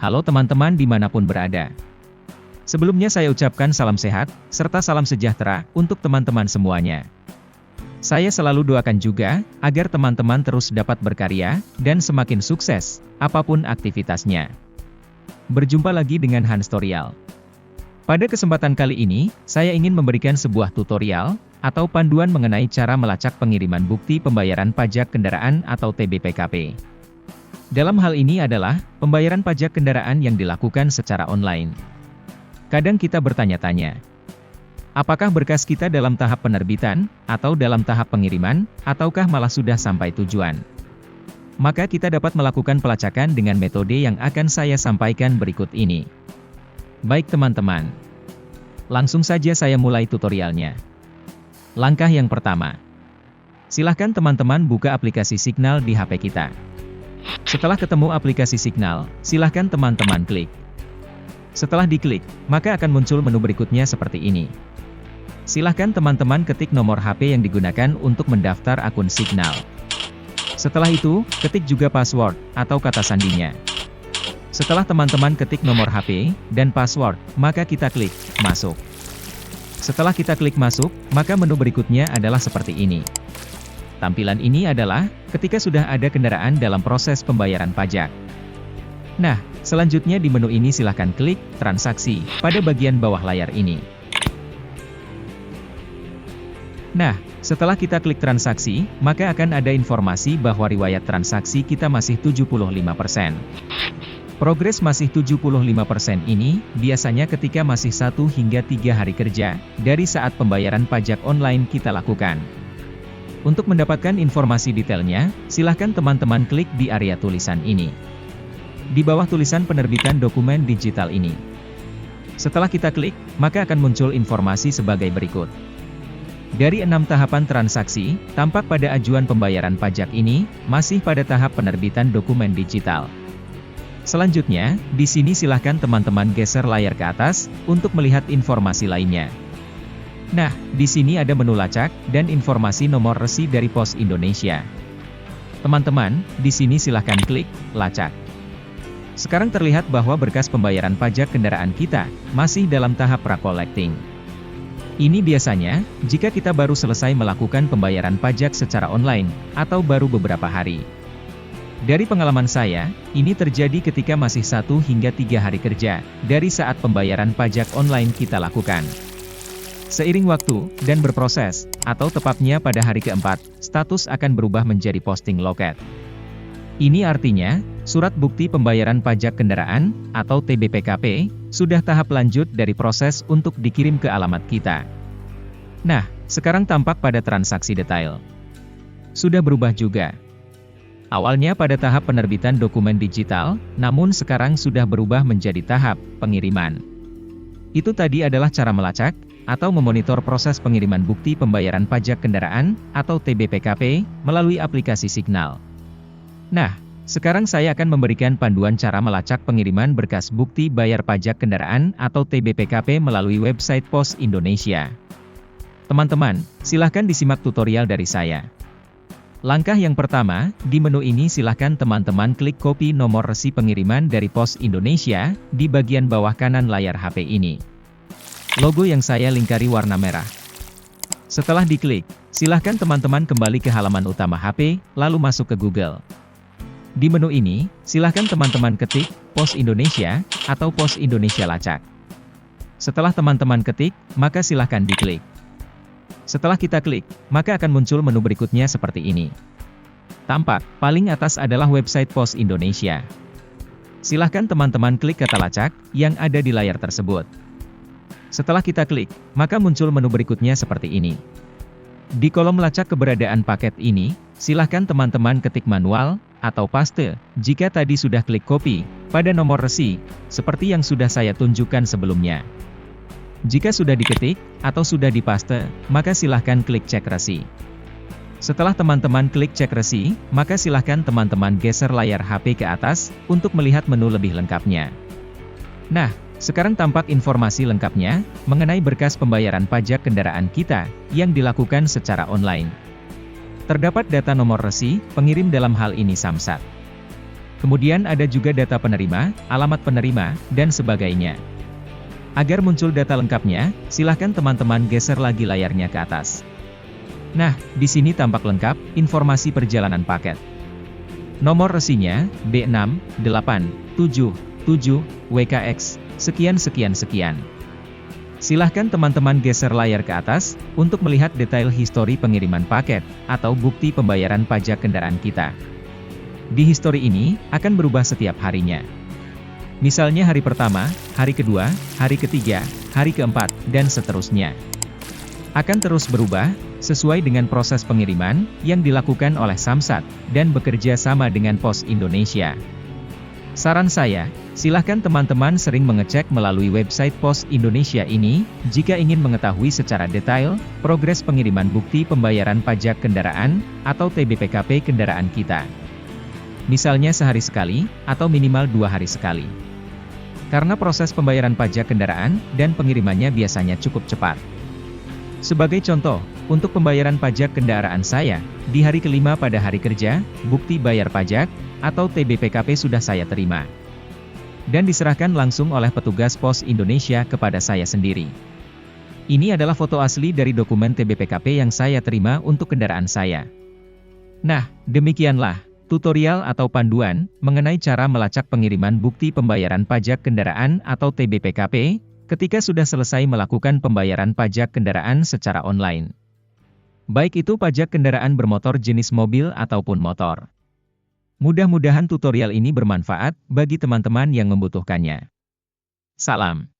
Halo teman-teman dimanapun berada. Sebelumnya saya ucapkan salam sehat, serta salam sejahtera, untuk teman-teman semuanya. Saya selalu doakan juga, agar teman-teman terus dapat berkarya, dan semakin sukses, apapun aktivitasnya. Berjumpa lagi dengan Hans Tutorial. Pada kesempatan kali ini, saya ingin memberikan sebuah tutorial, atau panduan mengenai cara melacak pengiriman bukti pembayaran pajak kendaraan atau TBPKP. Dalam hal ini adalah, pembayaran pajak kendaraan yang dilakukan secara online. Kadang kita bertanya-tanya, apakah berkas kita dalam tahap penerbitan, atau dalam tahap pengiriman, ataukah malah sudah sampai tujuan? Maka kita dapat melakukan pelacakan dengan metode yang akan saya sampaikan berikut ini. Baik teman-teman, langsung saja saya mulai tutorialnya. Langkah yang pertama, silahkan teman-teman buka aplikasi Signal di HP kita. Setelah ketemu aplikasi Signal, silahkan teman-teman klik. Setelah diklik, maka akan muncul menu berikutnya seperti ini. Silahkan teman-teman ketik nomor HP yang digunakan untuk mendaftar akun Signal. Setelah itu, ketik juga password, atau kata sandinya. Setelah teman-teman ketik nomor HP, dan password, maka kita klik masuk. Setelah kita klik masuk, maka menu berikutnya adalah seperti ini. Tampilan ini adalah, ketika sudah ada kendaraan dalam proses pembayaran pajak. Nah, selanjutnya di menu ini silahkan klik, transaksi, pada bagian bawah layar ini. Nah, setelah kita klik transaksi, maka akan ada informasi bahwa riwayat transaksi kita masih 75%. Progres masih 75% ini, biasanya ketika masih 1 hingga 3 hari kerja, dari saat pembayaran pajak online kita lakukan. Untuk mendapatkan informasi detailnya, silahkan teman-teman klik di area tulisan ini. Di bawah tulisan penerbitan dokumen digital ini. Setelah kita klik, maka akan muncul informasi sebagai berikut. Dari 6 tahapan transaksi, tampak pada ajuan pembayaran pajak ini, masih pada tahap penerbitan dokumen digital. Selanjutnya, di sini silahkan teman-teman geser layar ke atas, untuk melihat informasi lainnya. Nah, di sini ada menu lacak, dan informasi nomor resi dari Pos Indonesia. Teman-teman, di sini silahkan klik, lacak. Sekarang terlihat bahwa berkas pembayaran pajak kendaraan kita, masih dalam tahap pra-collecting. Ini biasanya, jika kita baru selesai melakukan pembayaran pajak secara online, atau baru beberapa hari. Dari pengalaman saya, ini terjadi ketika masih 1 hingga 3 hari kerja, dari saat pembayaran pajak online kita lakukan. Seiring waktu, dan berproses, atau tepatnya pada hari keempat, status akan berubah menjadi posting loket. Ini artinya, surat bukti pembayaran pajak kendaraan, atau TBPKP, sudah tahap lanjut dari proses untuk dikirim ke alamat kita. Nah, sekarang tampak pada transaksi detail. Sudah berubah juga. Awalnya pada tahap penerbitan dokumen digital, namun sekarang sudah berubah menjadi tahap pengiriman. Itu tadi adalah cara melacak, atau memonitor proses pengiriman bukti pembayaran pajak kendaraan, atau TBPKP, melalui aplikasi Signal. Nah, sekarang saya akan memberikan panduan cara melacak pengiriman berkas bukti bayar pajak kendaraan, atau TBPKP melalui website Pos Indonesia. Teman-teman, silahkan disimak tutorial dari saya. Langkah yang pertama, di menu ini silahkan teman-teman klik copy nomor resi pengiriman dari Pos Indonesia, di bagian bawah kanan layar HP ini. Logo yang saya lingkari warna merah. Setelah diklik, silahkan teman-teman kembali ke halaman utama HP, lalu masuk ke Google. Di menu ini, silahkan teman-teman ketik, Pos Indonesia, atau Pos Indonesia Lacak. Setelah teman-teman ketik, maka silahkan diklik. Setelah kita klik, maka akan muncul menu berikutnya seperti ini. Tampak, paling atas adalah website Pos Indonesia. Silahkan teman-teman klik kata lacak, yang ada di layar tersebut. Setelah kita klik, maka muncul menu berikutnya seperti ini. Di kolom lacak keberadaan paket ini, silahkan teman-teman ketik manual, atau paste, jika tadi sudah klik copy, pada nomor resi, seperti yang sudah saya tunjukkan sebelumnya. Jika sudah diketik, atau sudah dipaste, maka silahkan klik cek resi. Setelah teman-teman klik cek resi, maka silahkan teman-teman geser layar HP ke atas, untuk melihat menu lebih lengkapnya. Nah, sekarang tampak informasi lengkapnya, mengenai berkas pembayaran pajak kendaraan kita, yang dilakukan secara online. Terdapat data nomor resi, pengirim dalam hal ini Samsat. Kemudian ada juga data penerima, alamat penerima, dan sebagainya. Agar muncul data lengkapnya, silahkan teman-teman geser lagi layarnya ke atas. Nah, di sini tampak lengkap, informasi perjalanan paket. Nomor resinya, B687 WKX, sekian. Silahkan teman-teman geser layar ke atas, untuk melihat detail histori pengiriman paket, atau bukti pembayaran pajak kendaraan kita. Di histori ini, akan berubah setiap harinya. Misalnya hari pertama, hari kedua, hari ketiga, hari keempat, dan seterusnya. Akan terus berubah, sesuai dengan proses pengiriman, yang dilakukan oleh Samsat, dan bekerja sama dengan Pos Indonesia. Saran saya, silahkan teman-teman sering mengecek melalui website Pos Indonesia ini, jika ingin mengetahui secara detail, progres pengiriman bukti pembayaran pajak kendaraan, atau TBPKP kendaraan kita. Misalnya sehari sekali, atau minimal 2 hari sekali. Karena proses pembayaran pajak kendaraan, dan pengirimannya biasanya cukup cepat. Sebagai contoh, untuk pembayaran pajak kendaraan saya, di hari kelima pada hari kerja, bukti bayar pajak, atau TBPKP sudah saya terima. Dan diserahkan langsung oleh petugas Pos Indonesia kepada saya sendiri. Ini adalah foto asli dari dokumen TBPKP yang saya terima untuk kendaraan saya. Nah, demikianlah tutorial atau panduan mengenai cara melacak pengiriman bukti pembayaran pajak kendaraan atau TBPKP, ketika sudah selesai melakukan pembayaran pajak kendaraan secara online. Baik itu pajak kendaraan bermotor jenis mobil ataupun motor. Mudah-mudahan tutorial ini bermanfaat bagi teman-teman yang membutuhkannya. Salam.